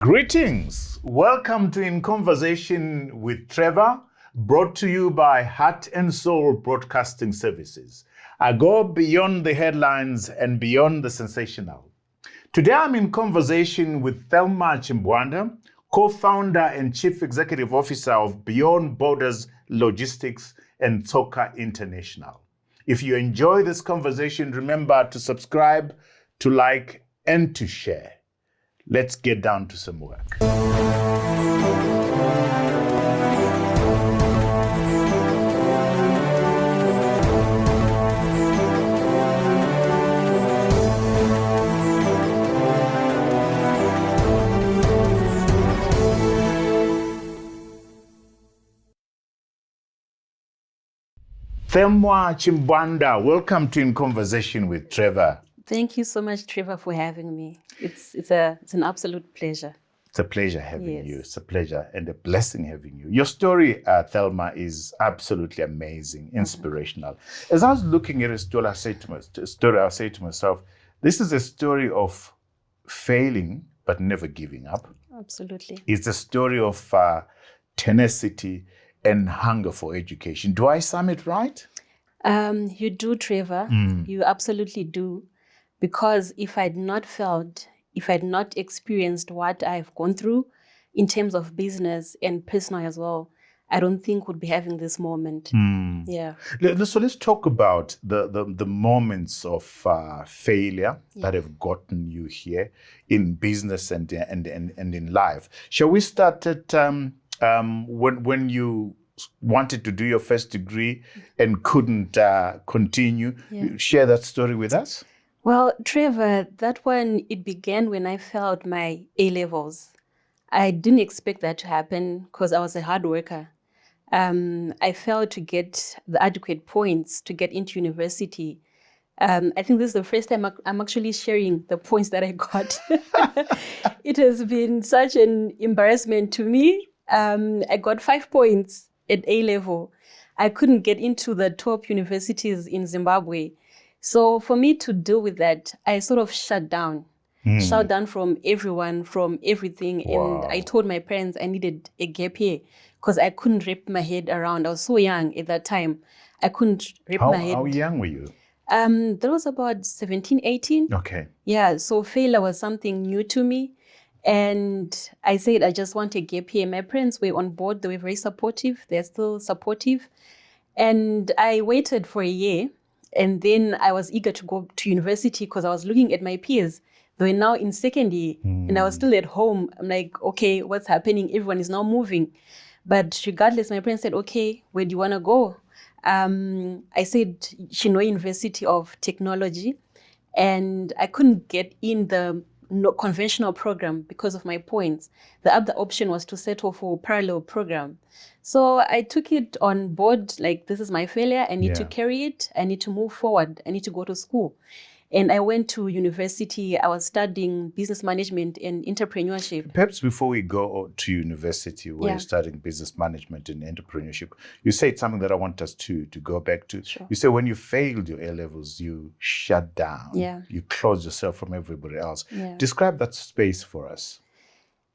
Greetings. Welcome to In Conversation with Trevor, brought to you by Heart and Soul Broadcasting Services. I go beyond the headlines and beyond the sensational. Today I'm in conversation with Thelma Chimbganda, co-founder and chief executive officer of Beyond Borders Logistics and Tsoka International. If you enjoy this conversation, remember to subscribe, to like, and to share. Let's get down to some work. Thelma Chimbganda, welcome to In Conversation with Trevor. Thank you so much, Trevor, for having me. It's an absolute pleasure. It's a pleasure having you. It's a pleasure and a blessing having you. Your story, Thelma, is absolutely amazing, inspirational. As I was looking at a story, I say to myself, this is a story of failing but never giving up. Absolutely. It's a story of tenacity and hunger for education. Do I sum it right? You do, Trevor. You absolutely do. Because if I'd not experienced what I've gone through in terms of business and personal as well, I don't think we'd be having this moment. Yeah. So let's talk about the moments of failure that have gotten you here in business and in life. Shall we start at when you wanted to do your first degree and couldn't continue? Share that story with us. Well, Trevor, that one, it began when I failed my A-levels. I didn't expect that to happen because I was a hard worker. I failed to get the adequate points to get into university. I think this is the first time I'm actually sharing the points that I got. It has been such an embarrassment to me. I got 5 points at A-level. I couldn't get into the top universities in Zimbabwe. So for me to deal with that, I sort of shut down from everyone, from everything. Wow. And I told my parents I needed a gap year because I couldn't wrap my head around. I was so young at that time. I couldn't wrap my head. How young were you? That was about 17, 18. Okay. Yeah, so failure was something new to me. And I said, I just want a gap year. My parents were on board. They were very supportive. They're still supportive. And I waited for a year. And then I was eager to go to university because I was looking at my peers. They were now in second year and I was still at home. I'm like, okay, what's happening? Everyone is now moving. But regardless, my parents said, okay, where do you want to go? I said Chinhoyi University of Technology. And I couldn't get in the conventional program because of my points. The other option was to settle for parallel program. So I took it on board, like, this is my failure. I need to carry it. I need to move forward. I need to go to school. And I went to university. I was studying business management and entrepreneurship. Perhaps before we go to university where you're studying business management and entrepreneurship, you said something that I want us to go back to. Sure. You said when you failed your A-levels, you shut down. Yeah. You closed yourself from everybody else. Yeah. Describe that space for us.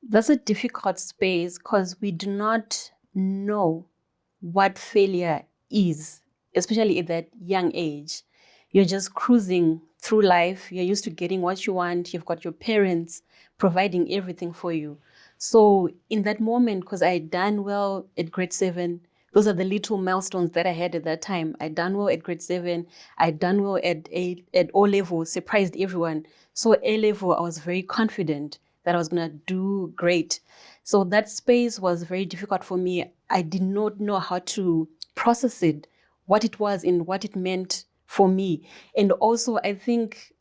That's a difficult space because we do not know what failure is, especially at that young age. You're just cruising through life. You're used to getting what you want. You've got your parents providing everything for you. So in that moment, because I had done well at grade 7, those are the little milestones that I had at that time. I'd done well at grade 7. I'd done well at O-level, surprised everyone. So A-level, I was very confident that I was going to do great. So that space was very difficult for me. I did not know how to process it, what it was and what it meant for me. And also, I think,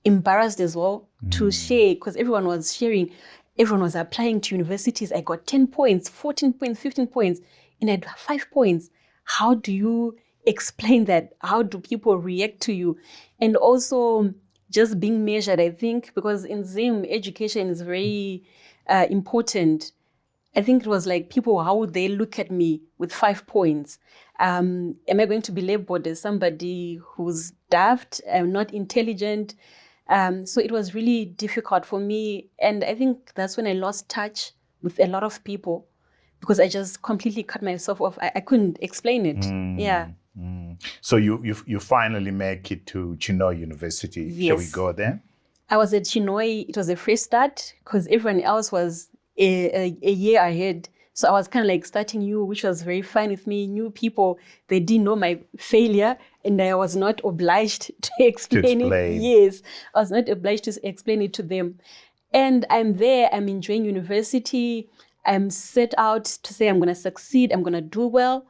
embarrassed as well to share, because everyone was sharing. Everyone was applying to universities. I got 10 points, 14 points, 15 points, and I had 5 points. How do you explain that? How do people react to you? And also just being measured, I think, because in Zim, education is very important. I think it was like people, how would they look at me with 5 points? Am I going to be labeled as somebody who's daft, not intelligent? So it was really difficult for me. And I think that's when I lost touch with a lot of people because I just completely cut myself off. I couldn't explain it. Yeah. So you finally make it to Chinhoyi University. Yes. Shall we go there? I was at Chinhoyi. It was a fresh start because everyone else was a year ahead. So I was kind of like starting new, which was very fun with me. New people, they didn't know my failure and I was not obliged to explain it. Yes, I was not obliged to explain it to them. And I'm there, I'm enjoying university. I'm set out to say I'm going to succeed, I'm going to do well.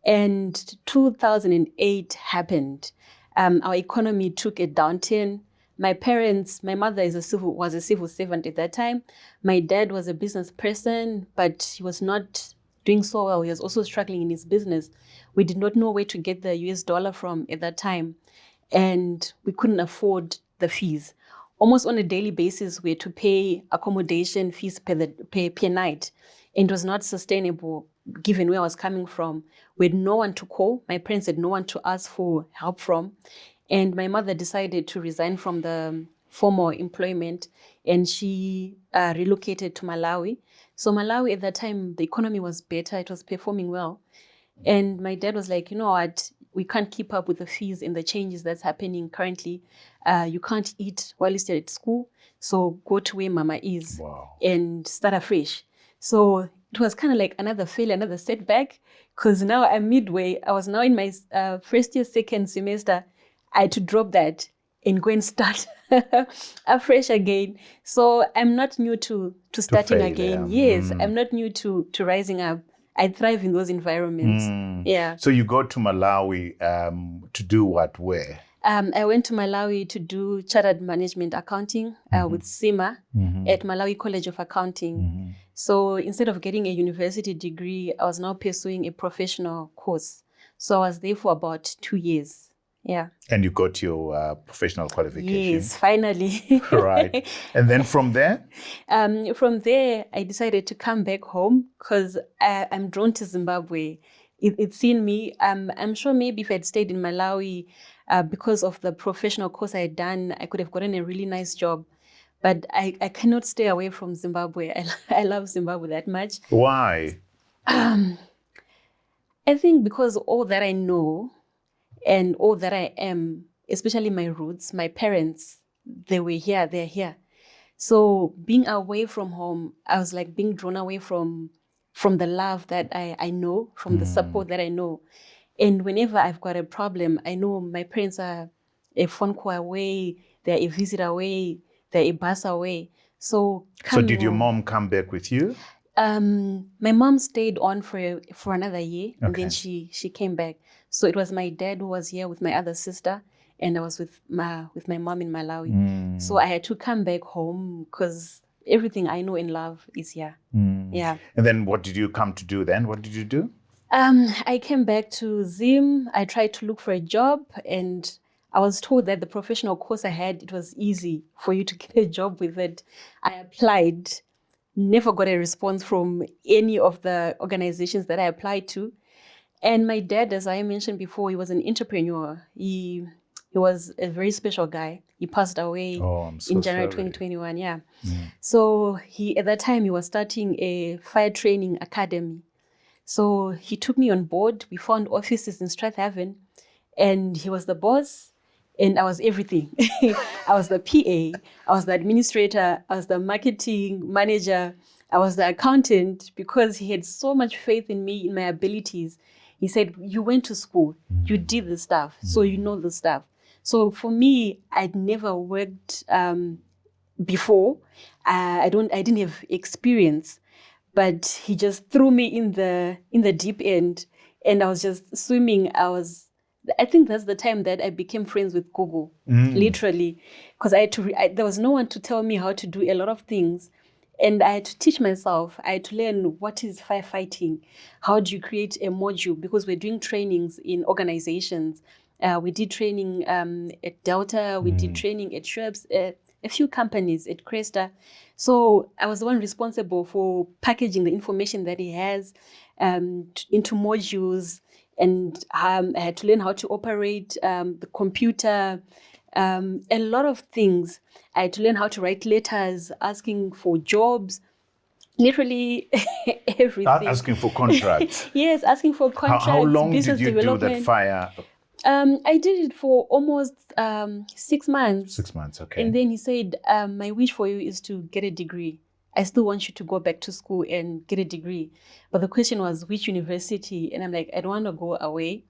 And 2008 happened. Our economy took a downturn. My parents, my mother was a civil servant at that time. My dad was a business person, but he was not doing so well. He was also struggling in his business. We did not know where to get the US dollar from at that time. And we couldn't afford the fees. Almost on a daily basis, we had to pay accommodation fees per night. And it was not sustainable given where I was coming from. We had no one to call. My parents had no one to ask for help from. And my mother decided to resign from the formal employment and she relocated to Malawi. So Malawi at that time, the economy was better. It was performing well. And my dad was like, you know what? We can't keep up with the fees and the changes that's happening currently. You can't eat while you're still at school. So go to where mama is and start afresh. So it was kind of like another failure, another setback, because now I'm midway. I was now in my first year, second semester. I had to drop that and go and start afresh again. So I'm not new to starting again. Yes, I'm not new to rising up. I thrive in those environments. Yeah. So you go to Malawi to do what, where? I went to Malawi to do Chartered Management Accounting with SEMA at Malawi College of Accounting. So instead of getting a university degree, I was now pursuing a professional course. So I was there for about 2 years. Yeah. And you got your professional qualification? Yes, finally. Right. And then from there? From there, I decided to come back home because I'm drawn to Zimbabwe. It's seen me. I'm sure maybe if I'd stayed in Malawi, because of the professional course I had done, I could have gotten a really nice job. But I cannot stay away from Zimbabwe. I love Zimbabwe that much. Why? I think because all that I know and all that I am, especially my roots, my parents, they were here, they're here. So being away from home, I was like being drawn away from the love that I know, from the support that I know. And whenever I've got a problem, I know my parents are a phone call away, they're a visit away, they're a bus away. So did your mom come back with you? My mom stayed on for another year, and then she came back. So it was my dad who was here with my other sister, and I was with my mom in Malawi. So I had to come back home because everything I know and love is here. Yeah. And then what did you come to do then? What did you do? I came back to Zim. I tried to look for a job, and I was told that the professional course I had, it was easy for you to get a job with it. I applied, never got a response from any of the organizations that I applied to. And my dad, as I mentioned before, he was an entrepreneur. He was a very special guy. He passed away in January 2021. Yeah. So at that time, he was starting a fire training academy. So he took me on board. We found offices in Strathaven, and he was the boss, and I was everything. I was the PA, I was the administrator, I was the marketing manager, I was the accountant, because he had so much faith in me, in my abilities. He said, you went to school, you did the stuff, so you know the stuff. So for me, I'd never worked before. I didn't have experience, but he just threw me in the deep end, and I was just swimming. I think that's the time that I became friends with Google, literally, because there was no one to tell me how to do a lot of things. And I had to teach myself. I had to learn what is firefighting. How do you create a module? Because we're doing trainings in organizations. We did training at Delta. We did training at Schweppes, a few companies at Cresta. So I was the one responsible for packaging the information that he has into modules. And I had to learn how to operate the computer, A lot of things. I had to learn how to write letters, asking for jobs, literally everything. Asking for contracts. Yes, asking for contracts, How long business did you development. do that fire? I did it for almost 6 months. 6 months, okay. And then he said, my wish for you is to get a degree. I still want you to go back to school and get a degree. But the question was, which university? And I'm like, I don't want to go away.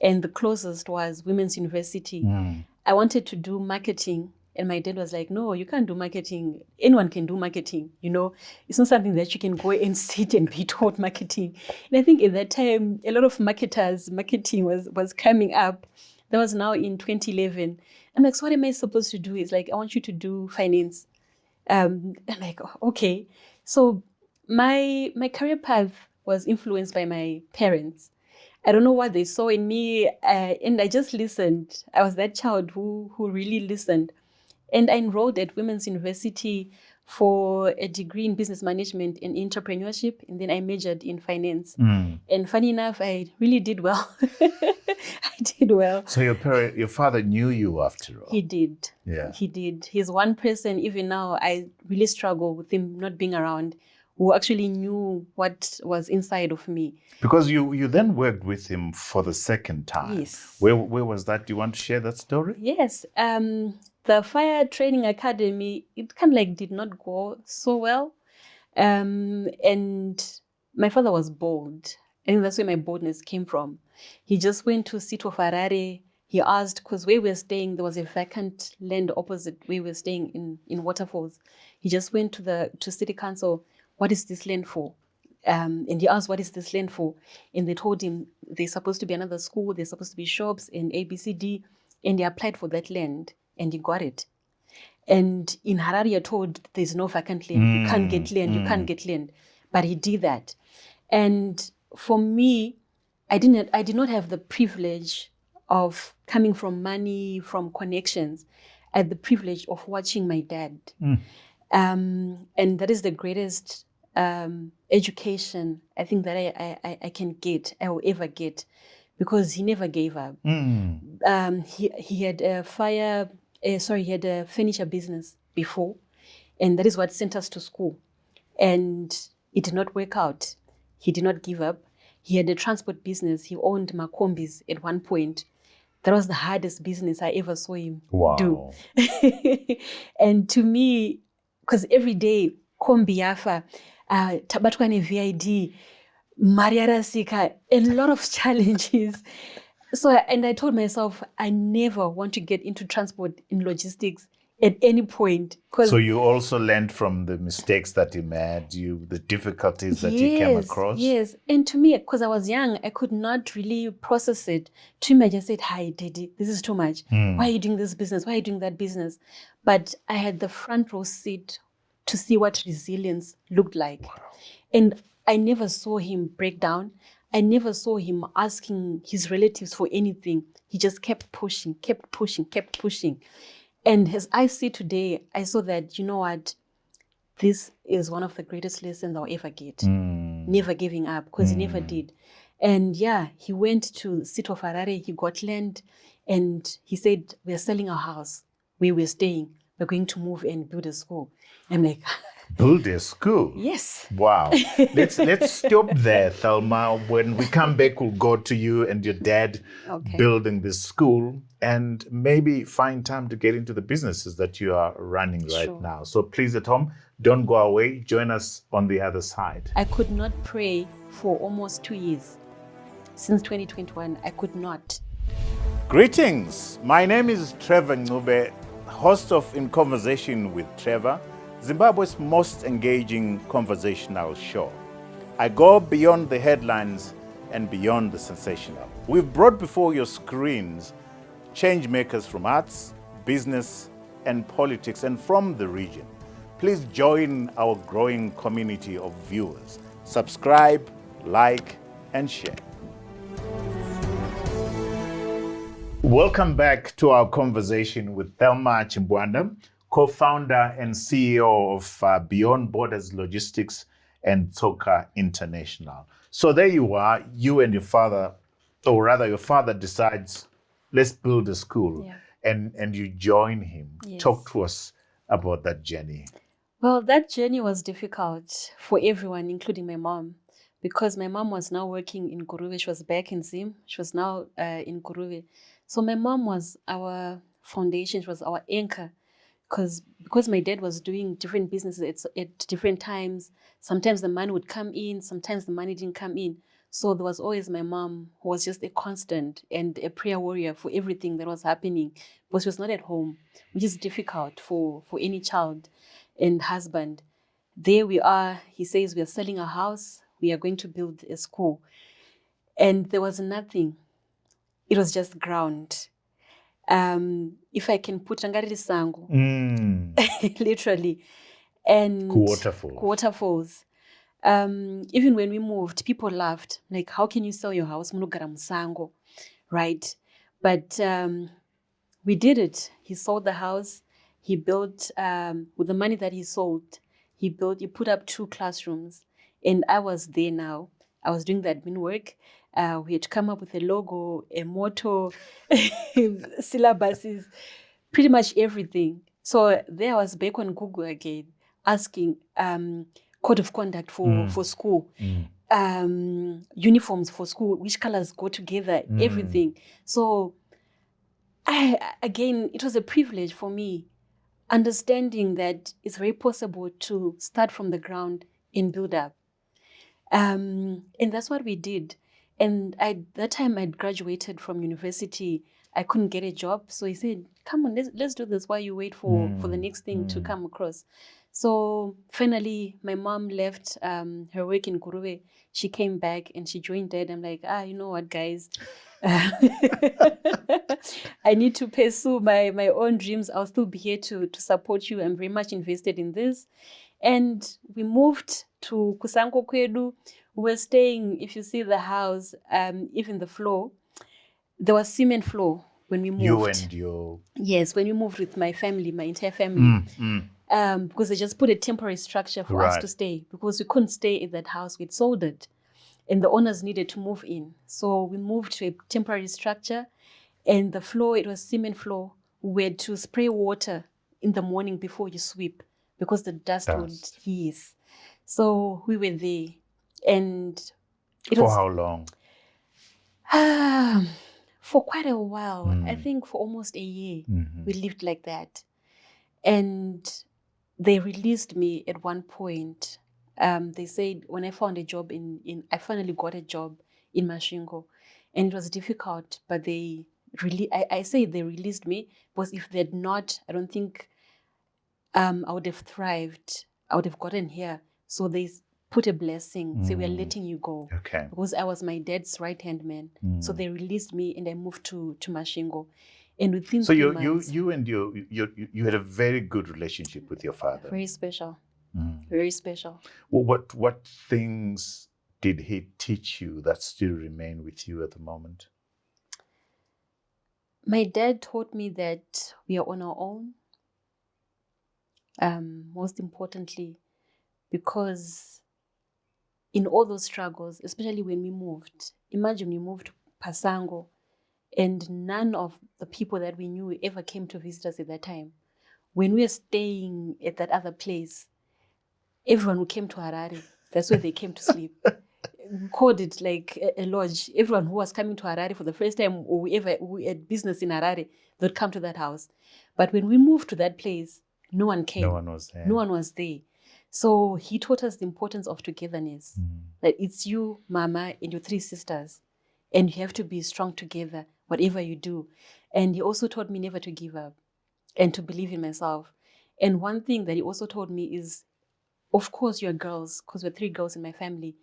And the closest was Women's University. I wanted to do marketing. And my dad was like, no, you can't do marketing. Anyone can do marketing, you know. It's not something that you can go and sit and be taught marketing. And I think at that time, a lot of marketing was coming up. That was now in 2011. I'm like, so what am I supposed to do? It's like, I want you to do finance. I'm like, okay. So my career path was influenced by my parents. I don't know what they saw in me, and I just listened. I was that child who really listened. And I enrolled at Women's University for a degree in business management and entrepreneurship, and then I majored in finance. And funny enough, I really did well. I did well. So your father knew you after all. He did. Yeah. He did. He's one person, even now, I really struggle with him not being around, who actually knew what was inside of me. Because you then worked with him for the second time. Yes. Where was that? Do you want to share that story? Yes. The Fire Training Academy, it kind of like did not go so well. And my father was bold. I think that's where my boldness came from. He just went to Sito Farare. He asked, because where we were staying, there was a vacant land opposite where we were staying in Waterfalls. He just went to City Council, what is this land for? And he asked, what is this land for? And they told him there's supposed to be another school, there's supposed to be shops and ABCD. And he applied for that land and he got it. And in Harare, you're told there's no vacant land. You can't get land, you can't get land. But he did that. And for me, I did not have the privilege of coming from money, from connections. I had the privilege of watching my dad. And that is the greatest education I think that I can get, I will ever get, because he never gave up. He had he had a furniture business before, and that is what sent us to school. And it did not work out. He did not give up. He had a transport business. He owned Makombis at one point. That was the hardest business I ever saw him do. And to me, because every day, kombi yafa, tabatwane VID, Mariara Sika, a lot of challenges. So, and I told myself, I never want to get into transport in logistics at any point. So you also learned from the mistakes that he made, the difficulties that he came across? Yes, and to me, because I was young, I could not really process it. To me, I just said, hi, Daddy, this is too much. Why are you doing this business? Why are you doing that business? But I had the front row seat to see what resilience looked like. Wow. And I never saw him break down. I never saw him asking his relatives for anything. He just kept pushing, kept pushing, kept pushing. And as I see today, I saw that, you know what, this is one of the greatest lessons I'll ever get. Never giving up, because he never did. And yeah, he went to Sito Farare, he got land, and he said, we're selling our house where we're staying. We're going to move and build a school. I'm like... Build a school? Yes. Wow. Let's stop there, Thelma. When we come back, we'll go to you and your dad building this school, and maybe find time to get into the businesses that you are running right now. So please, at home, don't go away. Join us on the other side. I could not pray for almost 2 years. Since 2021, I could not. Greetings. My name is Trevor Ncube, host of In Conversation with Trevor, Zimbabwe's most engaging conversational show. I go beyond the headlines and beyond the sensational. We've brought before your screens change makers from arts, business, and politics, and from the region. Please join our growing community of viewers. Subscribe, like, and share. Welcome back to our conversation with Thelma Chimbganda, co-founder and CEO of Beyond Borders Logistics and Tsoka International. So there you are, you and your father, or rather your father decides, let's build a school. Yeah. and you join him. Yes. Talk to us about that journey. Well, that journey was difficult for everyone, including my mom, because my mom was now working in Kuruve. She was back in Zim. She was now in Kuruve. So my mom was our foundation. She was our anchor, because my dad was doing different businesses at different times. Sometimes the money would come in. Sometimes the money didn't come in. So there was always my mom, who was just a constant and a prayer warrior for everything that was happening, because she was not at home, which is difficult for any child and husband. There we are. He says we are selling a house. We are going to build a school. And there was nothing. It was just ground. If I can put Angari Sango, literally. And waterfalls. Even when we moved, people laughed. Like, how can you sell your house? Munogara Musango, right? But we did it. He sold the house. He built, with the money that he sold, he put up 2 classrooms. And I was there now. I was doing the admin work. We had to come up with a logo, a motto, syllabuses, pretty much everything. So there I was back on Google again, asking code of conduct for school, uniforms for school, which colors go together, everything. So it was a privilege for me, understanding that it's very possible to start from the ground and build up. And that's what we did. And that time I'd graduated from university. I couldn't get a job. So he said, come on, let's do this while you wait for the next thing to come across. So finally, my mom left her work in Kuruwe. She came back and she joined Dad. I'm like, you know what, guys? I need to pursue my own dreams. I'll still be here to support you. I'm very much invested in this. And we moved to Kusanko Kwedu. We were staying, if you see the house, even the floor, there was cement floor when we moved. You and your... Yes, when we moved with my family, my entire family. Because they just put a temporary structure for us to stay, because we couldn't stay in that house. We'd sold it. And the owners needed to move in. So we moved to a temporary structure. And the floor, it was cement floor. We had to spray water in the morning before you sweep, because the dust would, yes. So we were there. And it was... For how long? For quite a while. I think for almost a year. We lived like that. And they released me at one point. They said, when I found a job I finally got a job in Mashingo. And it was difficult, but I say they released me, because if they'd not, I don't think I would have thrived. I would have gotten here. So they put a blessing, say, we're letting you go. Okay. Because I was my dad's right-hand man. So they released me and I moved to Mashingo. And within 3 months... So you had a very good relationship with your father. Very special. Very special. Well, what things did he teach you that still remain with you at the moment? My dad taught me that we are on our own. Most importantly, because in all those struggles, especially when we moved, imagine we moved to Pasango, and none of the people that we knew ever came to visit us at that time. When we were staying at that other place, everyone who came to Harare, that's where they came to sleep. We called it like a lodge. Everyone who was coming to Harare for the first time, or who had business in Harare, they'd come to that house. But when we moved to that place, no one came. No one was there. No one was there. So he taught us the importance of togetherness. That it's you, Mama, and your 3 sisters. And you have to be strong together, whatever you do. And he also taught me never to give up and to believe in myself. And one thing that he also taught me is, of course, you're girls, because we're 3 girls in my family,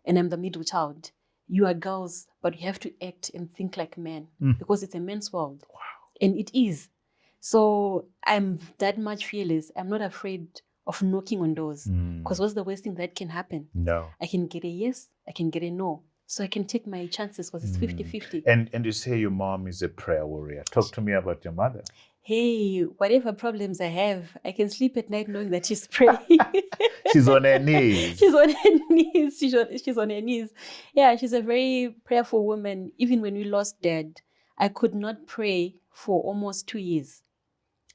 and I'm the middle child. You are girls, but you have to act and think like men, because it's a men's world. Wow. And it is. So I'm that much fearless. I'm not afraid of knocking on doors, because what's the worst thing that can happen? No. I can get a yes, I can get a no. So I can take my chances, because it's 50-50. And you say your mom is a prayer warrior. Talk to me about your mother. Hey, whatever problems I have, I can sleep at night knowing that she's praying. She's on her knees. She's on her knees. She's on her knees. Yeah, she's a very prayerful woman. Even when we lost Dad, I could not pray for almost 2 years.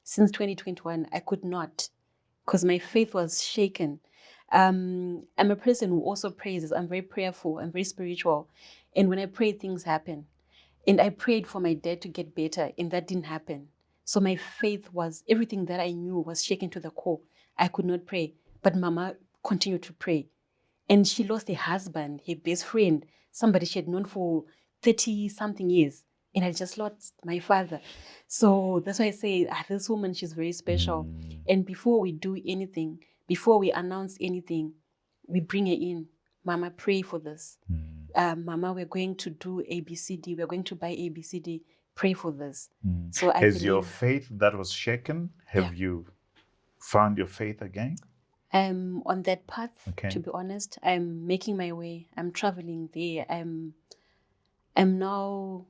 Since 2021, I could not, because my faith was shaken. I'm a person who also praises. I'm very prayerful. I'm very spiritual. And when I pray, things happen. And I prayed for my dad to get better, and that didn't happen. So my faith was, everything that I knew was shaken to the core. I could not pray. But Mama continued to pray. And she lost a husband, her best friend, somebody she had known for 30-something years. And I just lost my father. So that's why I say, this woman, she's very special. And before we do anything, before we announce anything, we bring her in. Mama, pray for this. Mama, we're going to do ABCD. We're going to buy ABCD. Pray for this. So I Has your faith that was shaken, have you found your faith again? I'm on that path, to be honest. I'm making my way. I'm traveling there. I'm now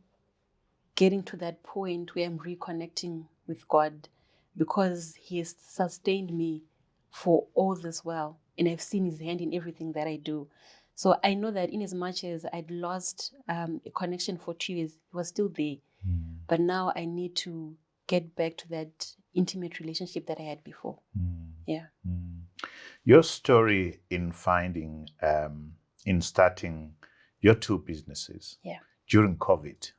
getting to that point where I'm reconnecting with God, because He has sustained me for all this while, and I've seen His hand in everything that I do. So I know that in as much as I'd lost a connection for 2 years, He was still there. But now I need to get back to that intimate relationship that I had before. Your story in starting your two businesses during COVID,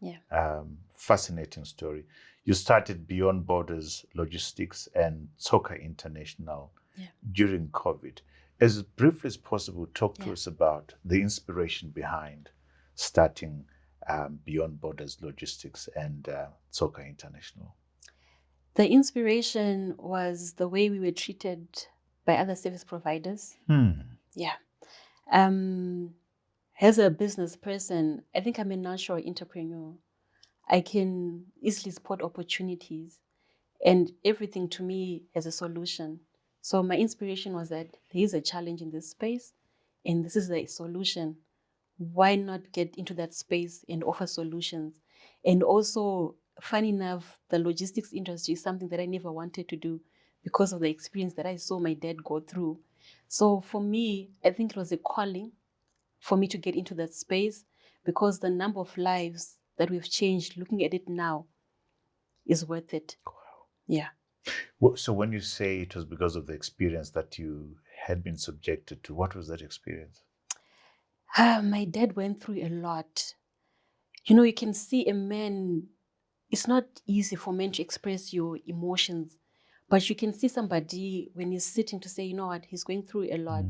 fascinating story. You started Beyond Borders Logistics and Tsoka International during COVID. As briefly as possible, talk to us about the inspiration behind starting Beyond Borders Logistics and Tsoka International. The inspiration was the way we were treated by other service providers. As a business person, I think I'm a natural entrepreneur. I can easily spot opportunities, and everything to me has a solution. So my inspiration was that there is a challenge in this space, and this is a solution. Why not get into that space and offer solutions? And also, funny enough, the logistics industry is something that I never wanted to do because of the experience that I saw my dad go through. So for me, I think it was a calling for me to get into that space, because the number of lives that we've changed, looking at it now, is worth it. Wow. So when you say it was because of the experience that you had been subjected to, what was that experience? My dad went through a lot. You can see a man, it's not easy for men to express your emotions, but you can see somebody when he's sitting to say, you know what, he's going through a lot.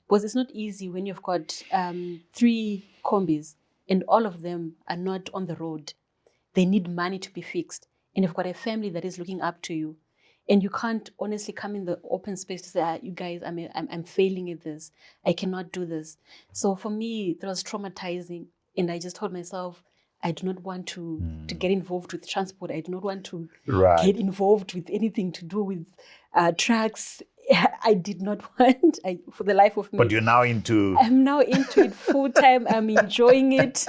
Because it's not easy when you've got 3 combis and all of them are not on the road. They need money to be fixed. And you've got a family that is looking up to you. And you can't honestly come in the open space to say, you guys, I'm failing at this. I cannot do this. So for me, that was traumatizing. And I just told myself, I do not want to get involved with transport. I do not want to get involved with anything to do with trucks. I did not want, for the life of me. But you're now into... I'm now into it full time. I'm enjoying it.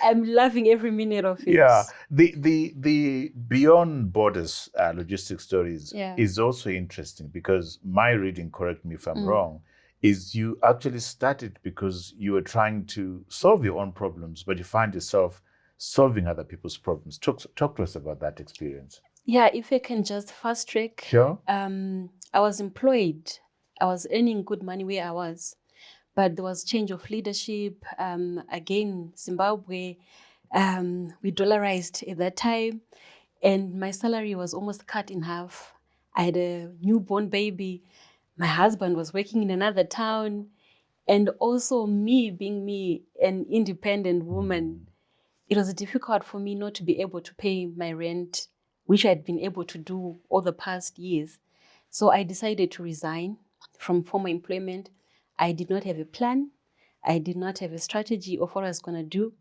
I'm loving every minute of it. Yeah. The Beyond Borders logistics stories is also interesting, because my reading, correct me if I'm wrong, is you actually started because you were trying to solve your own problems, but you find yourself solving other people's problems. Talk to us about that experience. Yeah, if I can just fast track. Sure. I was employed. I was earning good money where I was, but there was change of leadership. Again, Zimbabwe, we dollarized at that time, and my salary was almost cut in half. I had a newborn baby. My husband was working in another town, and also me being me, an independent woman, it was difficult for me not to be able to pay my rent, which I had been able to do all the past years. So I decided to resign from former employment. I did not have a plan. I did not have a strategy of what I was going to do,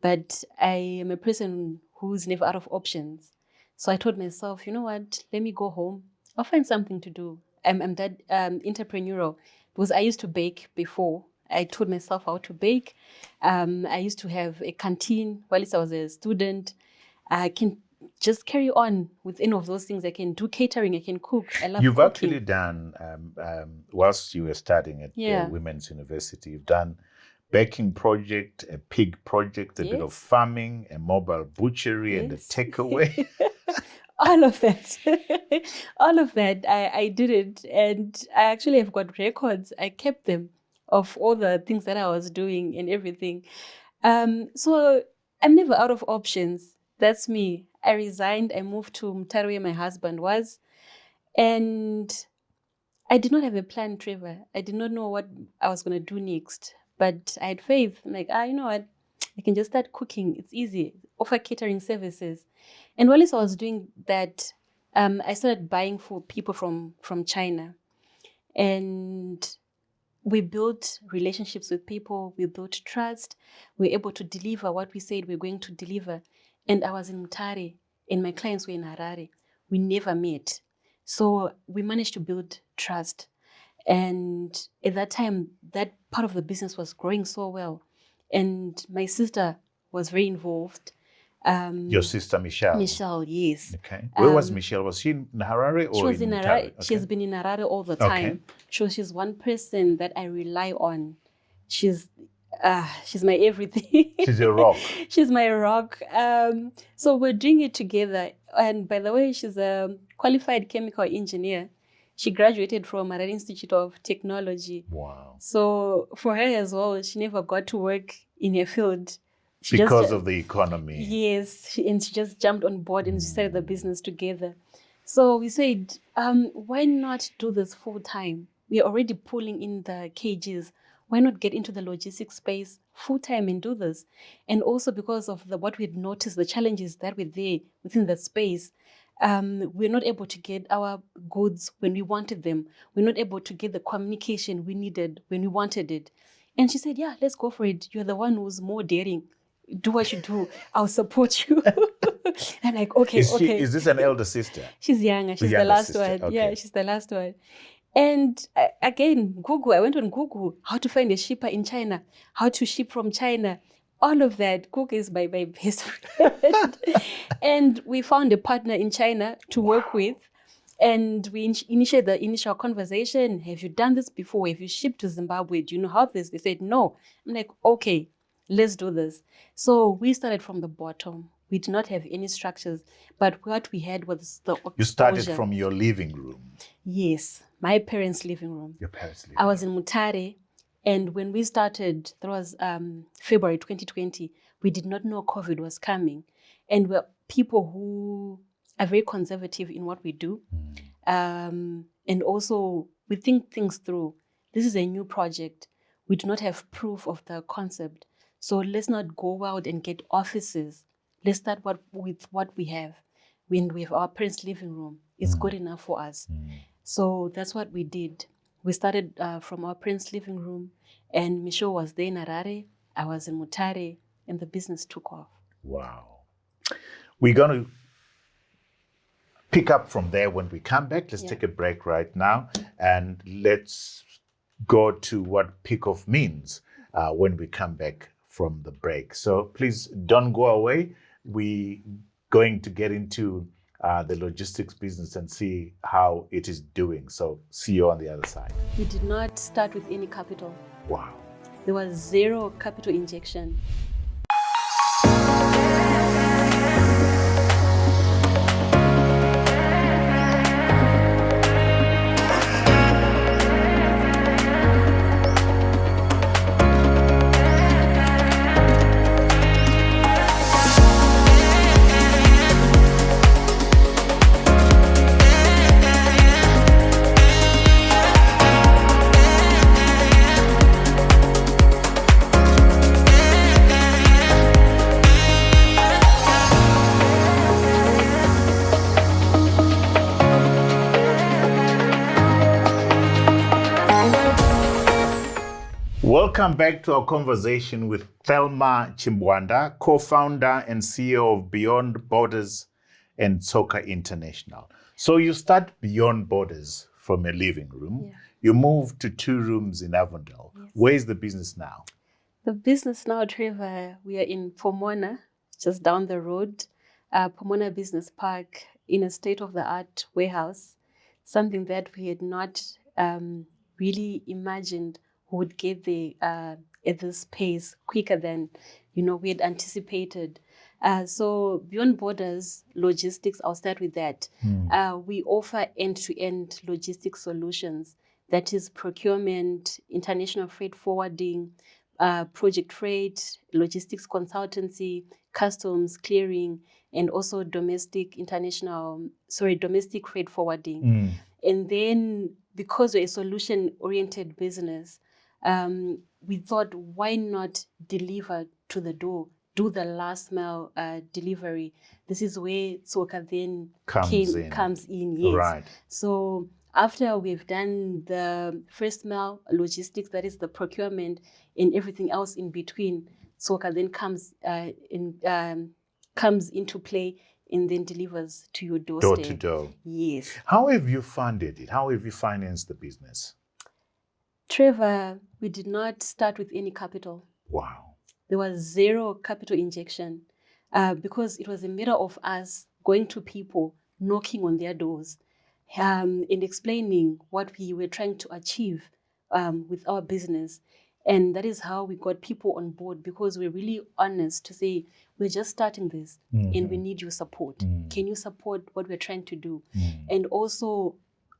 but I am a person who's never out of options. So I told myself, you know what, let me go home. I'll find something to do. I'm that entrepreneurial, because I used to bake before. I taught myself how to bake. I used to have a canteen while I was a student. I can just carry on with any of those things. I can do catering, I can cook. I love You've cooking. Actually done, whilst you were studying at Women's University, you've done baking project, a pig project, a bit of Yes. farming, a mobile butchery, and a Yes. takeaway. All of that. All of that. I did it. And I actually have got records. I kept them of all the things that I was doing and everything. So I'm never out of options. That's me. I resigned. I moved to Mutare where my husband was. And I did not have a plan, Trevor. I did not know what I was going to do next. But I had faith. I'm like, you know what? I can just start cooking. It's easy. Offer catering services. And while I was doing that, I started buying for people from China. And we built relationships with people. We built trust. We were able to deliver what we said we were going to deliver. And I was in Mutare, and my clients were in Harare. We never met. So we managed to build trust. And at that time, that part of the business was growing so well. And my sister was very involved. Your sister, Michelle. Michelle, yes. Okay. Where was Michelle? Was she in Harare or She was in Mutare? Harare. Okay. She's been in Harare all the time. So she's one person that I rely on. She's my everything. She's a rock. She's my rock. So we're doing it together. And by the way, she's a qualified chemical engineer. She graduated from Malawi Institute of Technology. Wow. So for her as well, she never got to work in her field. Because of the economy. Yes, and she just jumped on board and started the business together. So we said, why not do this full time? We are already pulling in the kgs. Why not get into the logistics space full time and do this? And also because of what we'd noticed, the challenges that were there within the space, we're not able to get our goods when we wanted them. We're not able to get the communication we needed when we wanted it. And she said, yeah, let's go for it. You're the one who's more daring. Do what you do. I'll support you. I'm like, okay. Is this an elder sister? She's younger. She's the last one. Okay. Yeah, she's the last one. And again, Google. I went on Google, how to find a shipper in China, how to ship from China. All of that. Google is my best friend. And we found a partner in China to work with. And we initiated the initial conversation. Have you done this before? Have you shipped to Zimbabwe? Do you know how this? They said, no. I'm like, okay. Let's do this. So we started from the bottom. We did not have any structures, but what we had was the exposure. You started from your living room. Yes, my parents' living room. Your parents' living room. I was in Mutare, and when we started, that was February 2020, we did not know COVID was coming. And we're people who are very conservative in what we do. And also, we think things through. This is a new project. We do not have proof of the concept. So let's not go out and get offices. Let's start with what we have. When we have our parents' living room, it's good enough for us. So that's what we did. We started from our parents' living room, and Michelle was there in Harare. I was in Mutare, and the business took off. Wow. We're going to pick up from there when we come back. Let's take a break right now, and let's go to what pick off means when we come back from the break. So please don't go away. We're going to get into the logistics business and see how it is doing. So see you on the other side. We did not start with any capital. Wow. There was zero capital injection. Welcome back to our conversation with Thelma Chimbganda, co-founder and CEO of Beyond Borders and Tsoka International. So you start Beyond Borders from a living room. Yeah. You move to 2 rooms in Avondale. Yes. Where is the business now? The business now, Trevor, we are in Pomona, just down the road, Pomona Business Park, in a state-of-the-art warehouse, something that we had not really imagined would get the at this pace quicker than, we had anticipated. So Beyond Borders Logistics, I'll start with that. We offer end-to-end logistics solutions. That is procurement, international freight forwarding, project freight, logistics consultancy, customs, clearing, and also domestic freight forwarding. And then because we're a solution-oriented business, we thought, why not deliver to the door, do the last mile delivery? This is where Tsoka then comes in. Yes. Right. So after we've done the first mile logistics, that is the procurement and everything else in between, Tsoka then comes into play and then delivers to your doorstep. Door to door. Yes. How have you funded it? How have you financed the business? Trevor, we did not start with any capital. Wow. There was zero capital injection because it was a matter of us going to people, knocking on their doors, and explaining what we were trying to achieve with our business. And that is how we got people on board, because we're really honest to say, we're just starting this and we need your support. Can you support what we're trying to do? And also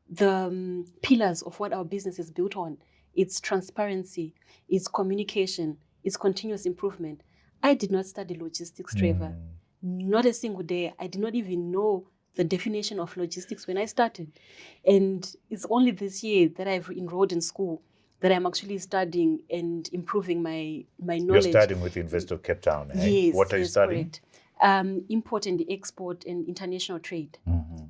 the pillars of what our business is built on. It's transparency, it's communication, it's continuous improvement. I did not study logistics, Trevor. Not a single day. I did not even know the definition of logistics when I started. And it's only this year that I've enrolled in school that I'm actually studying and improving my knowledge. You're studying with the University of Cape Town, eh? Yes. What are you studying? Correct. Import and export and international trade.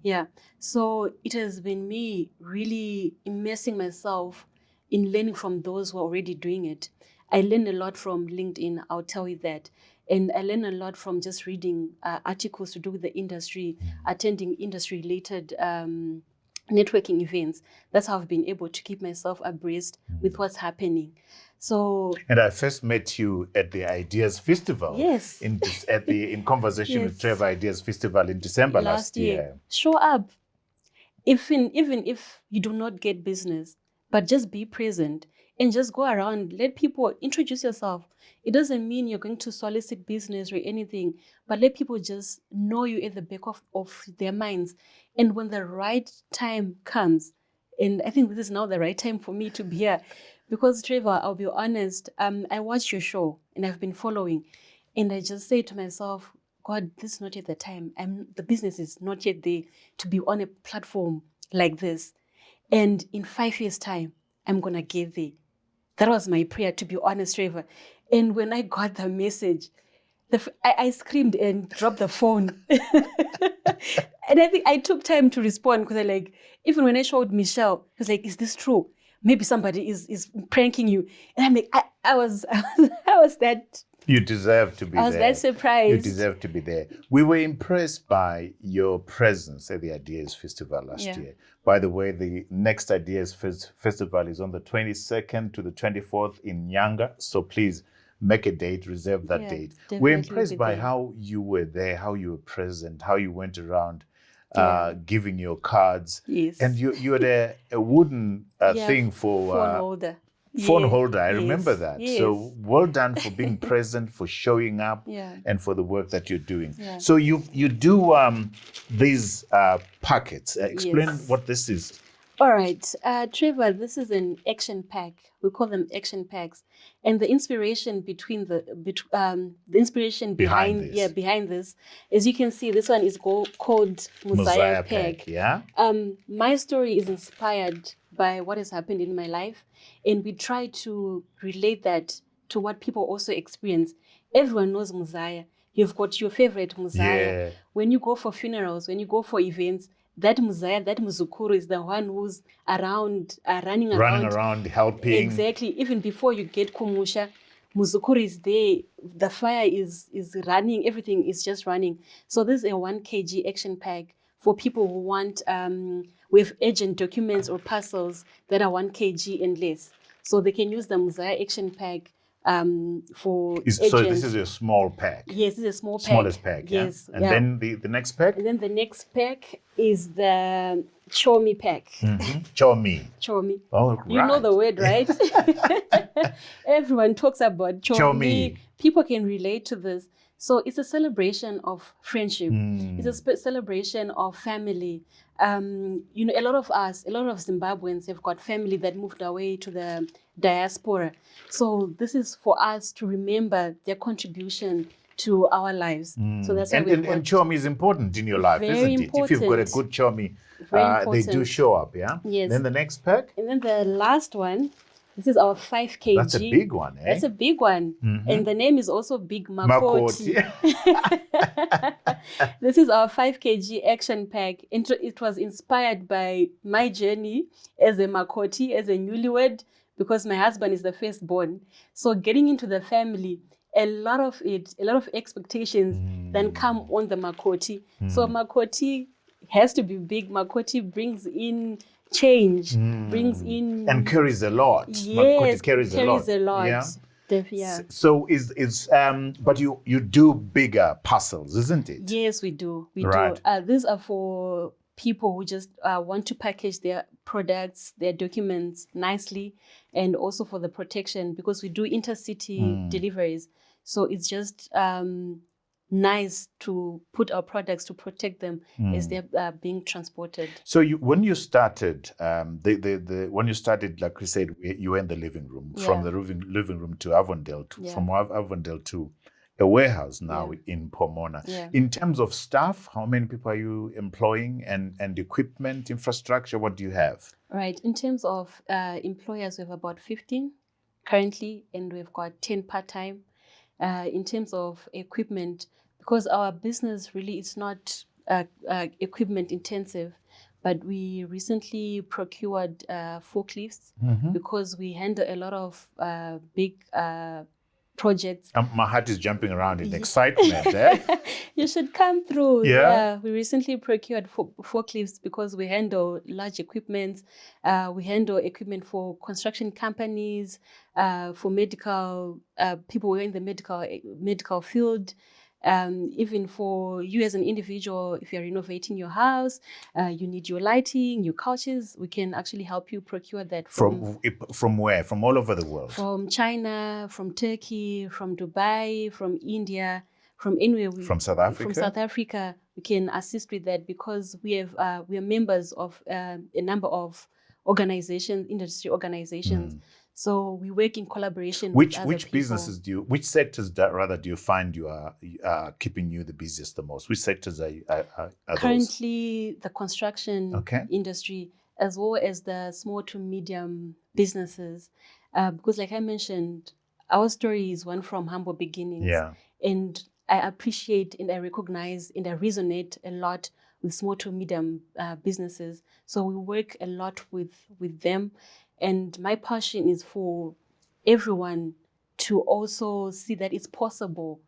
Yeah. So it has been me really immersing myself in learning from those who are already doing it. I learned a lot from LinkedIn, I'll tell you that. And I learned a lot from just reading articles to do with the industry, attending industry-related networking events. That's how I've been able to keep myself abreast with what's happening. So, and I first met you at the Ideas Festival. Yes. In conversation with Trevor Ideas Festival in December last year. Show up. Even if you do not get business, but just be present and just go around, let people introduce yourself. It doesn't mean you're going to solicit business or anything, but let people just know you at the back of their minds. And when the right time comes, and I think this is now the right time for me to be here, because Trevor, I'll be honest, I watched your show and I've been following, and I just say to myself, God, this is not yet the time. The business is not yet there to be on a platform like this. And in 5 years' time, I'm going to get there. That was my prayer, to be honest, Trevor. And when I got the message, I screamed and dropped the phone. And I think I took time to respond, because even when I showed Michelle, I was like, is this true? Maybe somebody is pranking you. And I'm like, I was that. You deserve to be there. I was that surprised. You deserve to be there. We were impressed by your presence at the Ideas Festival last year. By the way, the next Ideas Festival is on the 22nd to the 24th in Nyanga. So please make a date, reserve that date. We're impressed by how you were there, how you were present, how you went around giving your cards. Yes. And you had a wooden thing for... phone holder. Phone holder, I remember that. Yes. So well done for being present, for showing up, and for the work that you're doing. So you do these packets. Explain what this is. All right, Trevor, this is an action pack. We call them action packs, and the inspiration behind this, as you can see, this one is called Mosiah Pack. Yeah. My story is inspired by what has happened in my life, and we try to relate that to what people also experience. Everyone knows Mosiah. You've got your favorite Mosiah. Yeah. When you go for funerals, when you go for events, that Mosiah, that Muzukuru is the one who's around, running around, helping. Exactly. Even before you get Kumusha, Muzukuru is there. The fire is running. Everything is just running. So this is a 1 kg action pack for people who want with urgent documents or parcels that are 1 kg and less. So they can use the Mosiah action pack for So this is a small pack. Yes, this is a small pack. Smallest pack. Yes. Yeah? And then the next pack. And then the next pack is the Chomi pack. Chomi. Chomi. Oh, right. You know the word, right? Everyone talks about Chomi. People can relate to this. So it's a celebration of friendship. It's a celebration of family. You know, a lot of Zimbabweans have got family that moved away to the diaspora. So this is for us to remember their contribution to our lives. So that's why and Chomi is important in your life, isn't it? If you've got a good Chomi, they do show up, yeah? Yes. Then the next pack? And then the last one, this is our 5 kg. That's a big one, eh? That's a big one. And the name is also Big Makoti. This is our 5 kg action pack. It was inspired by my journey as a Makoti, as a newlywed, because my husband is the firstborn. So getting into the family, a lot of expectations then come on the Makoti. So Makoti has to be big. Makoti brings in change, brings in... And carries a lot. Yes, Makoti carries a lot. Yeah. So but you do bigger parcels, isn't it? Yes, we do. We do. These are for people who just want to package their products, their documents nicely, and also for the protection, because we do intercity deliveries. So it's just nice to put our products to protect them as they're being transported. So when you started, when you started, like you said, you were in the living room, from the living room to Avondale, from Avondale to a warehouse now in Pomona. In terms of staff, how many people are you employing, and equipment, infrastructure, what do you have? Right. In terms of employers, we have about 15 currently, and we've got 10 part-time. In terms of equipment, because our business really is not equipment intensive, but we recently procured forklifts because we handle a lot of big projects. My heart is jumping around in excitement. Eh? You should come through. Yeah. We recently procured forklifts because we handle large equipment. We handle equipment for construction companies, for medical people who are in the medical field. Even for you as an individual, if you're renovating your house, you need your lighting, your couches, we can actually help you procure that from where? From all over the world? From China, from Turkey, from Dubai, from India, from anywhere. From South Africa? From South Africa, we can assist with that because we are members of a number of organizations, industry organizations. So we work in collaboration with other which people. businesses which sectors do you find you are keeping you the busiest the most? Which sectors are currently those? The construction industry, as well as the small to medium businesses. Because like I mentioned, our story is one from humble beginnings. Yeah. And I appreciate and I recognize and I resonate a lot with small to medium businesses. So we work a lot with them. And my passion is for everyone to also see that it's possible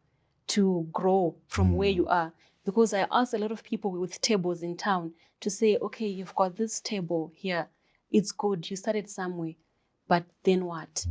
to grow from where you are. Because I ask a lot of people with tables in town to say, okay, you've got this table here. It's good. You started somewhere. But then what?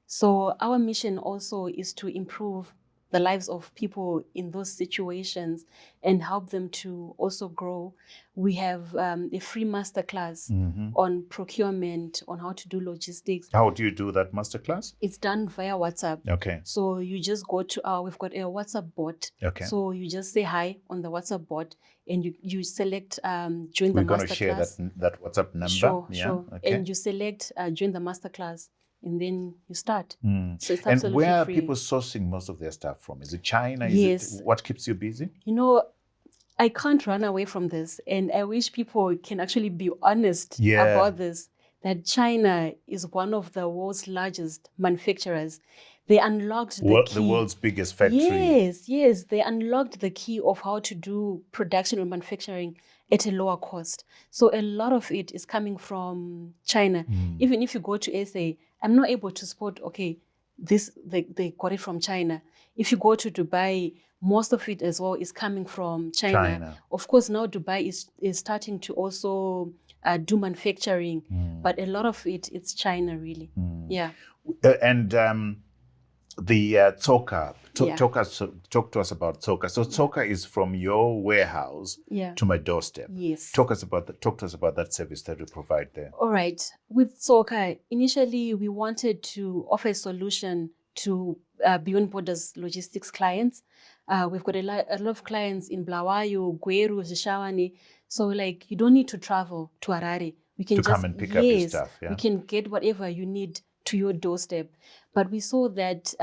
So our mission also is to improve the lives of people in those situations and help them to also grow. We have a free masterclass on procurement, on how to do logistics. How do you do that masterclass? It's done via WhatsApp. Okay. So you just go to we've got a WhatsApp bot. Okay. So you just say hi on the WhatsApp bot and you select join the masterclass. We're going to share that WhatsApp number. Sure. Okay. And you select join the masterclass. And then you start. So it's absolutely and where free. Are people sourcing most of their stuff from? Is it China? Yes. What keeps you busy? You know, I can't run away from this. And I wish people can actually be honest about this, that China is one of the world's largest manufacturers. They unlocked the key. The world's biggest factory. Yes. They unlocked the key of how to do production and manufacturing at a lower cost. So a lot of it is coming from China. Even if you go to SA, I'm not able to spot, okay, they got it from China. If you go to Dubai, most of it as well is coming from China. Of course, now Dubai is starting to also do manufacturing, but a lot of it's China really. Yeah. And the Tsoka. Yeah. Talk to us about Tsoka. So Tsoka is from your warehouse to my doorstep. Yes. Talk to us about that service that we provide there. All right. With Tsoka, initially we wanted to offer a solution to Beyond Borders logistics clients. We've got a lot of clients in Blawayo, Gweru, Zishawani. So like you don't need to travel to Harare. We can come and pick up your stuff. Yeah. We can get whatever you need to your doorstep. But we saw that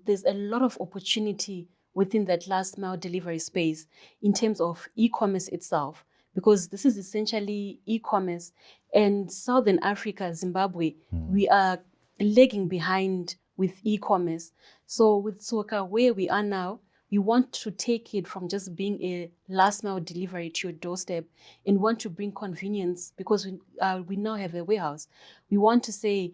there's a lot of opportunity within that last mile delivery space in terms of e-commerce itself, because this is essentially e-commerce. And Southern Africa, Zimbabwe, we are lagging behind with e-commerce. So with Tsoka, where we are now, we want to take it from just being a last mile delivery to your doorstep and want to bring convenience, because we now have a warehouse. We want to say,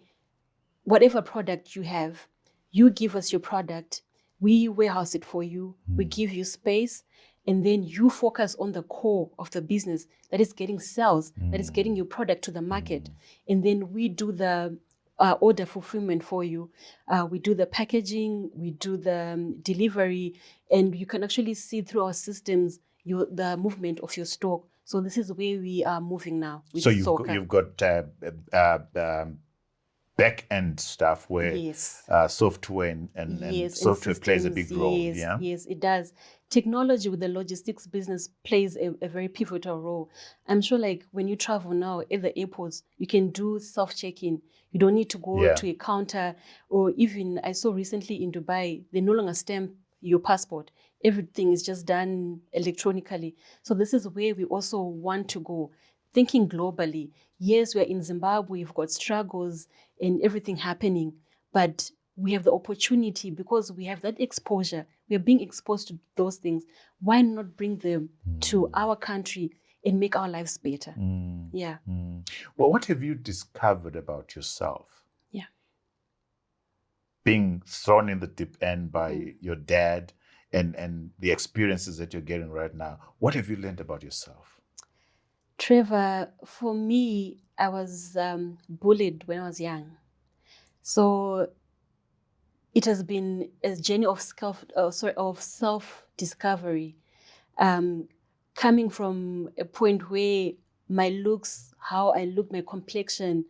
whatever product you have, you give us your product, we warehouse it for you, we give you space, and then you focus on the core of the business, that is getting sales, that is getting your product to the market. And then we do the order fulfillment for you. We do the packaging, we do the delivery, and you can actually see through our systems the movement of your stock. So this is where we are moving now. With so you've got back end stuff where software and software plays a big role. Yes, it does. Technology with the logistics business plays a very pivotal role. I'm sure like when you travel now at the airports, you can do self-check-in. You don't need to go to a counter, or even I saw recently in Dubai, they no longer stamp your passport. Everything is just done electronically. So this is where we also want to go. Thinking globally. Yes, we're in Zimbabwe, we've got struggles and everything happening, but we have the opportunity, because we have that exposure. We are being exposed to those things. Why not bring them to our country and make our lives better? Yeah. Well, what have you discovered about yourself? Yeah. Being thrown in the deep end by your dad and the experiences that you're getting right now. What have you learned about yourself? Trevor, for me, I was bullied when I was young. So it has been a journey of self-discovery, coming from a point where my looks, how I look, my complexion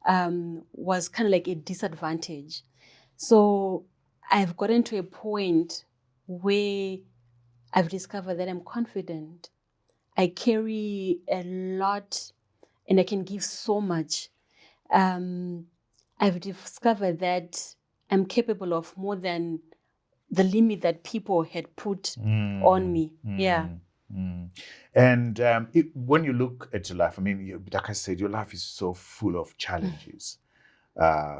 was kind of like a disadvantage. So I've gotten to a point where I've discovered that I'm confident. I carry a lot and I can give so much. I've discovered that I'm capable of more than the limit that people had put on me. Yeah. And when you look at your life, I mean, like I said, your life is so full of challenges,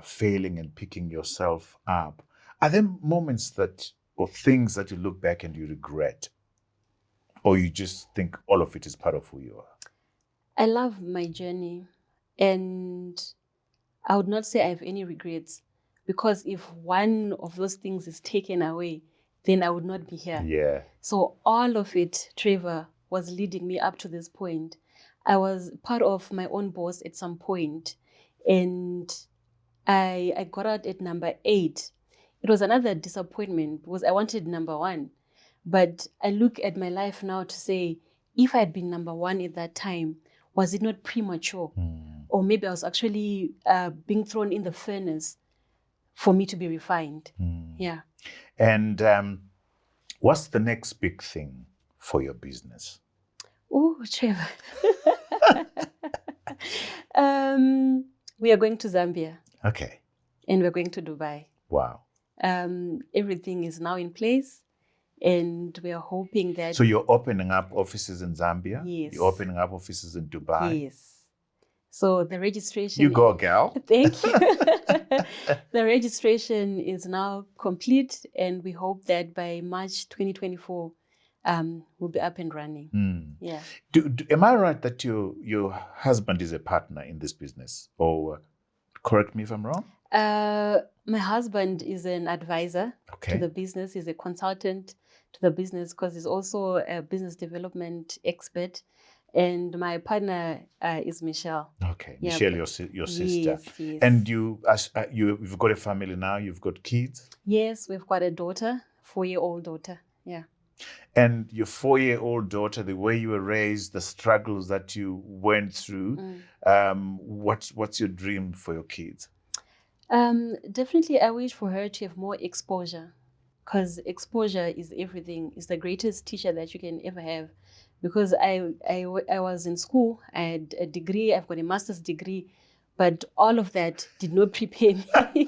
failing and picking yourself up. Are there moments or things that you look back and you regret? Or you just think all of it is part of who you are? I love my journey, and I would not say I have any regrets, because if one of those things is taken away, then I would not be here. Yeah. So all of it, Trevor, was leading me up to this point. I was part of my own boss at some point, and I got out at number 8. It was another disappointment because I wanted number 1. But I look at my life now to say, if I had been number 1 at that time, was it not premature? Or maybe I was actually being thrown in the furnace for me to be refined. Yeah. And what's the next big thing for your business? Oh, Trevor. We are going to Zambia. Okay. And we're going to Dubai. Wow. Everything is now in place. And we are hoping that... So you're opening up offices in Zambia? Yes. You're opening up offices in Dubai? Yes. So the registration... You go, gal. Thank you. The registration is now complete, and we hope that by March 2024, we'll be up and running. Yeah. Am I right that your husband is a partner in this business? Or correct me if I'm wrong? My husband is an advisor to the business. He's a consultant to the business, because he's also a business development expert. And my partner is Michelle. Okay, Yeah, Michelle, but- your sister. Yes. And you've got a family now. You've got kids. Yes, we've got a daughter, 4-year-old daughter. Yeah. And your 4-year-old daughter, the way you were raised, the struggles that you went through, what's your dream for your kids? Definitely, I wish for her to have more exposure, because exposure is everything. It's the greatest teacher that you can ever have. Because I was in school, I had a degree, I've got a master's degree, but all of that did not prepare me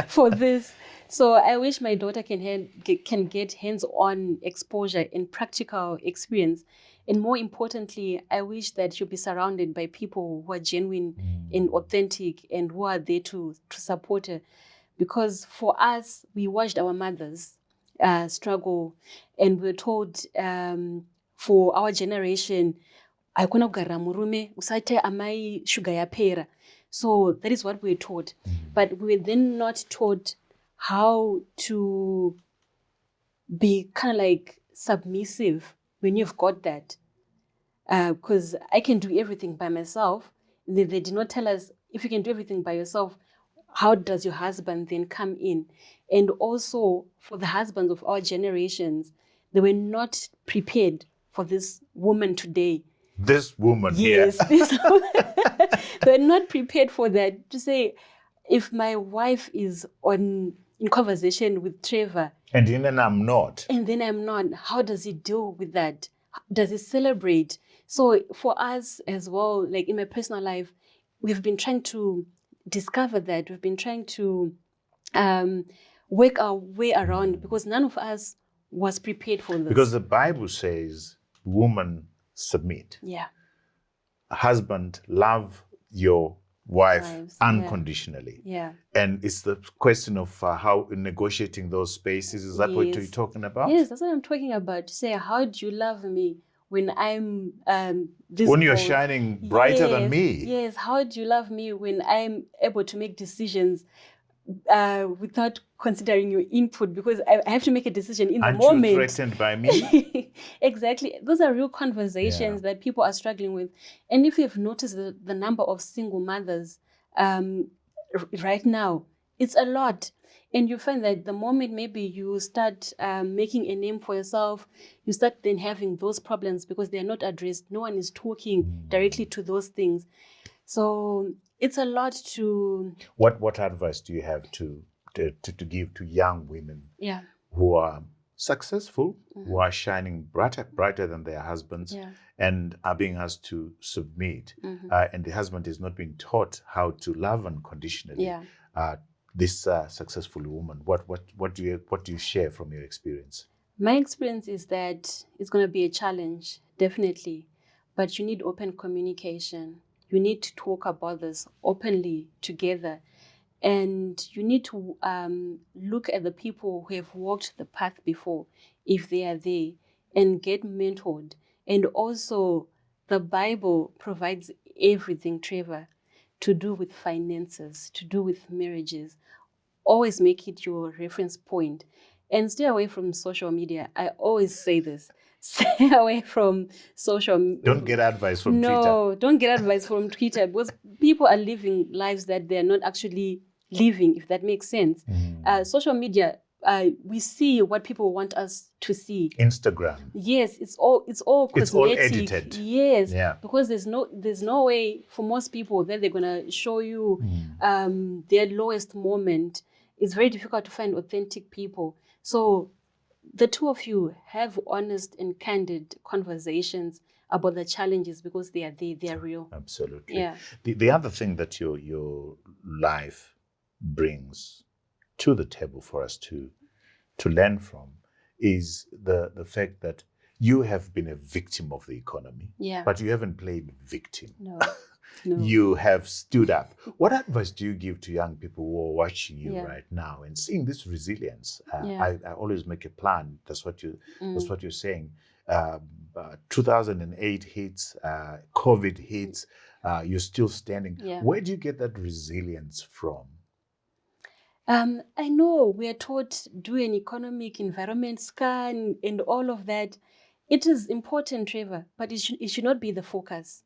for this. So I wish my daughter can get hands-on exposure and practical experience. And more importantly, I wish that she'll be surrounded by people who are genuine and authentic and who are there to support her. Because for us, we watched our mothers struggle, and we were told for our generation, aikona kugara murume usate amai sugar yapera. So that is what we were taught. But we were then not taught how to be kind of like submissive when you've got that. Because I can do everything by myself. They did not tell us, if you can do everything by yourself, how does your husband then come in? And also for the husbands of our generations, they were not prepared for this woman today. This woman Yes, here. they're not prepared for that. To say, if my wife is in conversation with Trevor, And then I'm not. and then I'm not, how does he deal with that? Does he celebrate? So for us as well, like in my personal life, we've been trying to discover that. We've been trying to work our way around, because none of us was prepared for this. Because the Bible says, woman, submit. Yeah. Husband, love your wife Wives, yeah. unconditionally. Yeah. And it's the question of how negotiating those spaces. Is that what Yes. you're talking about? Yes, that's what I'm talking about. To say, how do you love me when I'm this When you're bold? shining brighter than Yes, me. Yes, how do you love me when I'm able to make decisions without considering your input? Because I have to make a decision in the Aren't moment. you threatened by me? Exactly. Those are real conversations that people are struggling with. And if you've noticed the number of single mothers right now, it's a lot. And you find that the moment maybe you start making a name for yourself, you start then having those problems because they're not addressed. No one is talking directly to those things. So it's a lot to... What advice do you have to give to young women Yeah. who are successful, who are shining brighter than their husbands, and are being asked to submit, and the husband is not being taught how to love unconditionally? This successful woman, what do you share from your experience? My experience is that it's going to be a challenge, definitely, but you need open communication. You need to talk about this openly together, and you need to look at the people who have walked the path before, if they are there, and get mentored. And also, the Bible provides everything, Trevor, to do with finances, to do with marriages. Always make it your reference point, and stay away from social media. I always say this. Stay away from social media. Don't get advice from Twitter. No, don't get advice from Twitter, because people are living lives that they're not actually living, if that makes sense. Social media, we see what people want us to see. Instagram. Yes, it's all cosmetic. It's all edited. Yes, Yeah. because there's no way for most people that they're gonna show you their lowest moment. It's very difficult to find authentic people. So the two of you have honest and candid conversations about the challenges, because they are there, they are real. Absolutely. Yeah. The other thing that your life brings to the table for us to learn from is the fact that you have been a victim of the economy, but you haven't played victim. No. You have stood up. What advice do you give to young people who are watching you right now and seeing this resilience? I always make a plan. That's what you're saying. 2008 hits, COVID hits. You're still standing. Where do you get that resilience from? I know we are taught do an economic environment scan and all of that. It is important, Trevor, but it should not be the focus.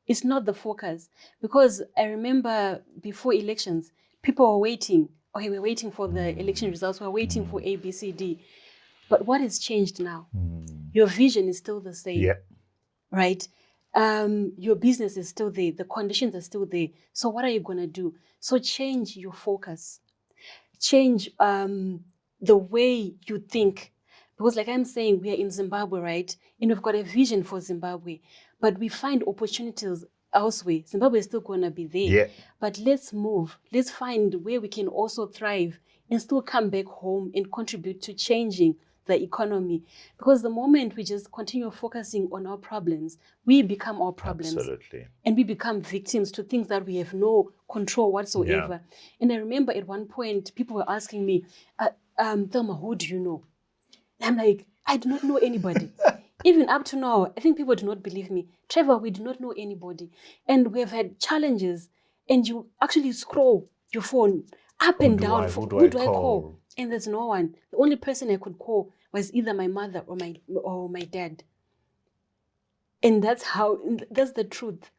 It's not the focus, because I remember before elections, people were waiting. Okay, we're waiting for the election results. We're waiting for A, B, C, D. But what has changed now? Your vision is still the same, Yeah. right? Your business is still there. The conditions are still there. So what are you going to do? So change your focus. Change the way you think. Because like I'm saying, we are in Zimbabwe, right? And we've got a vision for Zimbabwe. But we find opportunities elsewhere. Zimbabwe is still going to be there. Yeah. But let's move. Let's find where we can also thrive and still come back home and contribute to changing the economy. Because the moment we just continue focusing on our problems, we become our problems. Absolutely. And we become victims to things that we have no control whatsoever. And I remember at one point, people were asking me, Thelma, who do you know? And I'm like, I do not know anybody. Even up to now, I think people do not believe me. Trevor, we do not know anybody. And we've had challenges. And you actually scroll your phone up and down. Who do I call? And there's no one. The only person I could call was either my mother or my dad. And that's the truth.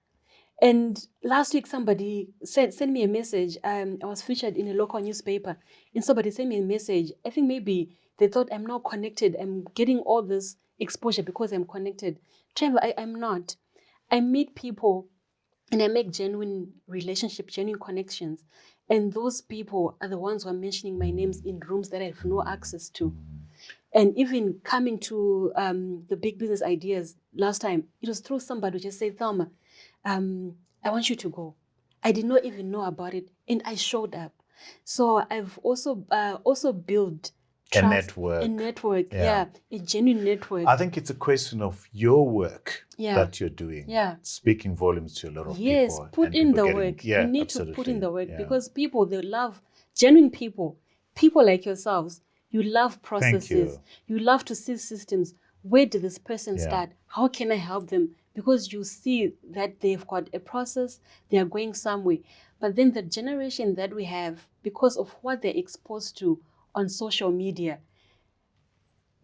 And last week, somebody sent me a message. I was featured in a local newspaper. And somebody sent me a message. I think maybe they thought I'm not connected. I'm getting all this exposure because I'm connected. Trevor, I'm not. I meet people and I make genuine relationships, genuine connections. And those people are the ones who are mentioning my names in rooms that I have no access to. And even coming to the big business ideas last time, it was through somebody who just said, Thelma, I want you to go. I did not even know about it. And I showed up. So I've also built trust, a network, a genuine network. I think it's a question of your work that you're doing, speaking volumes to a lot of people. Yes, put in the work. You need to put in the work because people, they love genuine people like yourselves. You love processes. You love to see systems. Where did this person start? How can I help them? Because you see that they've got a process, they are going somewhere. But then the generation that we have, because of what they're exposed to on social media,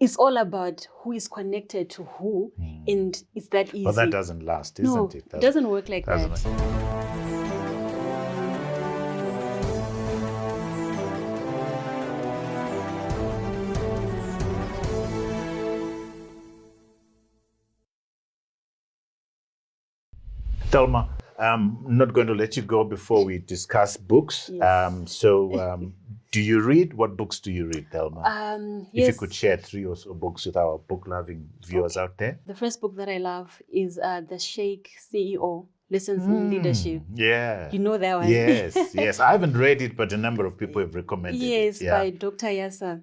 it's all about who is connected to who, and it's that easy. But that doesn't last, isn't it? It doesn't work like that. Thelma, I'm not going to let you go before we discuss books. Yes. Do you read? What books do you read, Thelma? Yes. If you could share 3 or so books with our book-loving viewers out there. The first book that I love is The Sheikh CEO, Lessons in Leadership. Yeah. You know that one? Yes. I haven't read it, but a number of people have recommended it. Yes, by Dr. Yasser.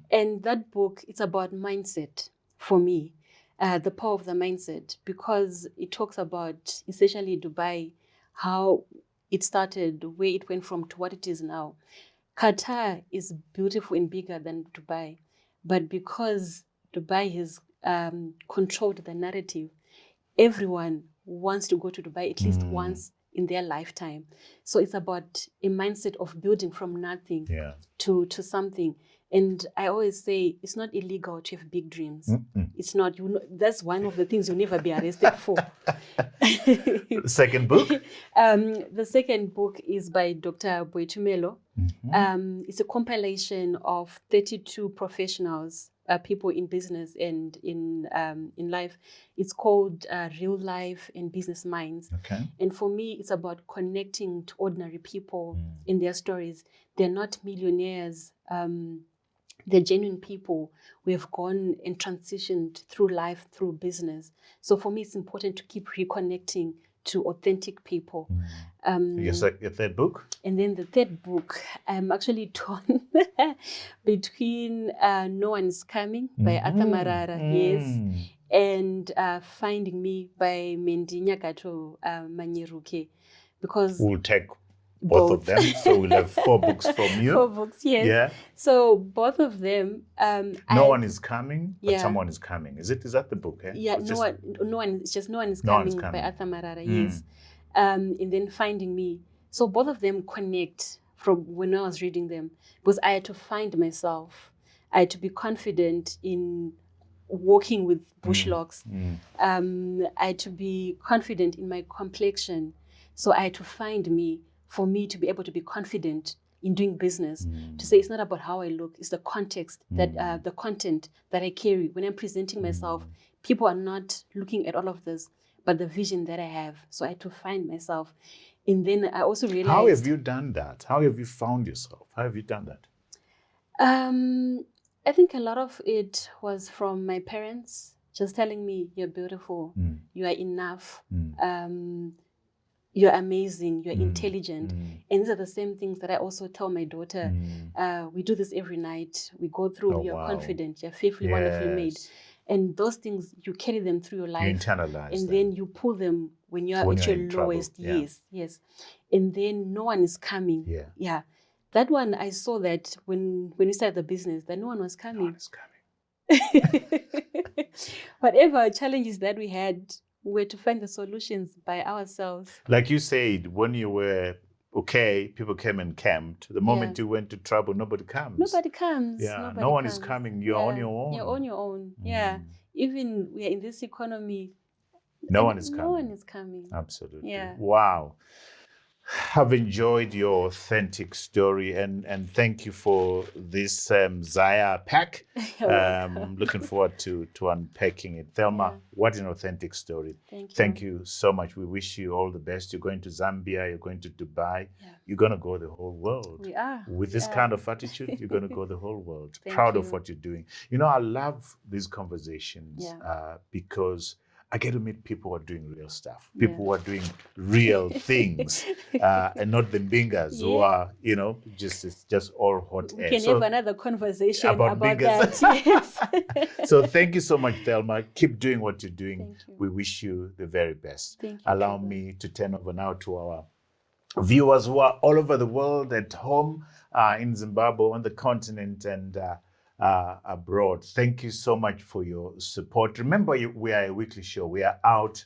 And that book, it's about mindset for me. The power of the mindset, because it talks about essentially Dubai, how it started, where it went from to what it is now. Qatar is beautiful and bigger than Dubai, but because Dubai has controlled the narrative, everyone wants to go to Dubai at least once in their lifetime. So it's about a mindset of building from nothing to something. And I always say it's not illegal to have big dreams. It's not. That's one of the things you'll never be arrested for. Second book? The second book is by Dr. Boitumelo. It's a compilation of 32 professionals, people in business and in life. It's called Real Life and Business Minds. Okay. And for me, it's about connecting to ordinary people in their stories. They're not millionaires. They're genuine people who have gone and transitioned through life, through business. So for me, it's important to keep reconnecting to authentic people. Your third book? And then the third book, I'm actually torn between No One Is Coming by Arthur Marara, and Finding Me by Mendi Nyakato Manyeruke. Because we'll take both of them, so we'll have 4 books from you. 4 books, yes. Yeah. So both of them. No One Is Coming, but Someone Is Coming. Is that the book? Eh? Yeah. No one is coming by Arthur Marara. Yes. And then Finding Me. So both of them connect from when I was reading them, because I had to find myself. I had to be confident in walking with bush locks. I had to be confident in my complexion. So I had to find for me to be able to be confident in doing business, to say it's not about how I look, it's the context, that the content that I carry. When I'm presenting myself, people are not looking at all of this, but the vision that I have. So I had to find myself. And then I also realized... How have you done that? How have you found yourself? How have you done that? I think a lot of it was from my parents, just telling me, you're beautiful, you are enough, you're amazing, you're intelligent. And these are the same things that I also tell my daughter. We do this every night. We go through, you're confident, you're fearfully, wonderfully made. And those things, you carry them through your life. You internalize and them. then you pull them when you're at your lowest. Yes. And then no one is coming. Yeah. That one, I saw that when we started the business, that no one was coming. No one is coming. Whatever challenges that we had, we were to find the solutions by ourselves. Like you said, when you were okay, people came and camped. The moment you went to trouble, nobody comes. Nobody comes. Yeah, no one is coming. You're on your own. You're on your own. Yeah. Even we are in this economy. No one is coming. No one is coming. Absolutely. Yeah. Wow. I've enjoyed your authentic story and thank you for this Zaya pack. Looking forward to unpacking it. Thelma, what an authentic story. Thank you so much. We wish you all the best. You're going to Zambia, you're going to Dubai. You're going to go the whole world. We are. With this kind of attitude, you're going to go the whole world. Proud of what you're doing. You know, I love these conversations because I get to meet people who are doing real stuff, people who are doing real things, and not the bingas who are, it's just all hot air. We can have another conversation about that. Yes. So thank you so much, Thelma. Keep doing what you're doing. We wish you the very best. Thank you. Allow me to turn over now to our viewers who are all over the world, at home, in Zimbabwe, on the continent, and abroad. Thank you so much for your support. Remember, we are a weekly show. We are out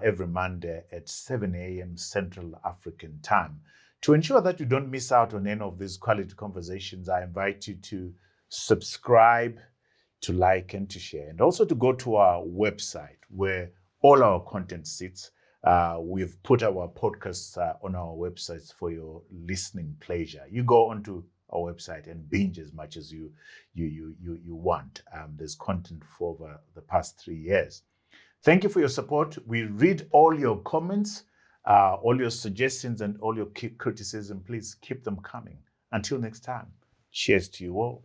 every Monday at 7 a.m. Central African time. To ensure that you don't miss out on any of these quality conversations, I invite you to subscribe, to like, and to share, and also to go to our website where all our content sits. We've put our podcasts on our websites for your listening pleasure. You go onto our website and binge as much as you want. There's content for over the past 3 years. Thank you for your support. We read all your comments, all your suggestions, and all your criticism. Please keep them coming. Until next time, cheers to you all.